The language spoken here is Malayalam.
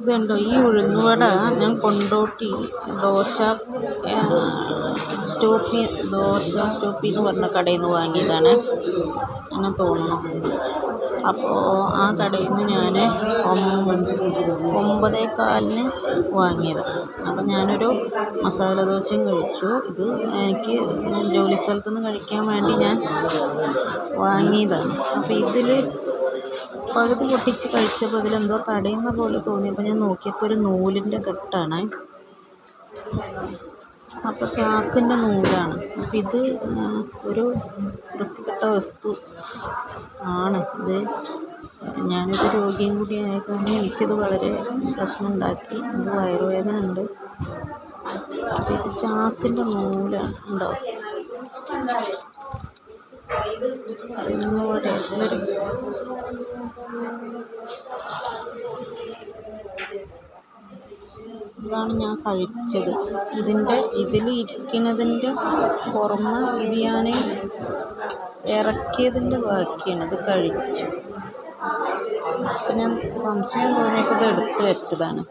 ഇതുണ്ടോ, ഈ ഉഴുന്നുവട ഞാൻ കൊണ്ടോട്ടി ദോശ സ്റ്റോപ്പി എന്ന് പറഞ്ഞ കടയിൽ നിന്ന് വാങ്ങിയതാണ് എന്ന് തോന്നുന്നു. അപ്പോൾ ആ കടയിൽ നിന്ന് ഞാൻ 9:15 വാങ്ങിയത്. അപ്പം ഞാനൊരു മസാല ദോശയും കഴിച്ചു. ഇത് എനിക്ക് ജോലി സ്ഥലത്തു നിന്ന് കഴിക്കാൻ വേണ്ടി ഞാൻ വാങ്ങിയതാണ്. അപ്പോൾ ഇതിൽ പകുതി പൊട്ടിച്ച് കഴിച്ചപ്പോൾ ഇതിലെന്തോ തടയുന്ന പോലെ തോന്നിയപ്പോൾ ഞാൻ നോക്കിയപ്പോൾ ഒരു നൂലിൻ്റെ കെട്ടാണ്. അപ്പോൾ ചാക്കിൻ്റെ നൂലാണ്. അപ്പം ഇത് ഒരു വൃത്തികെട്ട വസ്തു ആണ്. ഇത് ഞാനൊരു രോഗിയും കൂടി ആയ കാരണം എനിക്കിത് വളരെ പ്രശ്നമുണ്ടാക്കി. എനിക്ക് വയറുവേദന ഉണ്ട്. അപ്പോൾ ഇത് ചാക്കിൻ്റെ നൂലാണ്. ഉണ്ടോ, ഇന്നിവിടെ ഇതിലൊരു ഇതാണ് ഞാൻ കഴിച്ചത്. ഇതിൽ ഇരിക്കുന്നതിൻ്റെ പുറമെ ഇത് ഞാൻ ഇറക്കിയതിൻ്റെ ബാക്കിയാണ്. ഇത് കഴിച്ചു. അപ്പം ഞാൻ സംശയം തോന്നിയപ്പോൾ ഇത് എടുത്ത് വെച്ചതാണ്.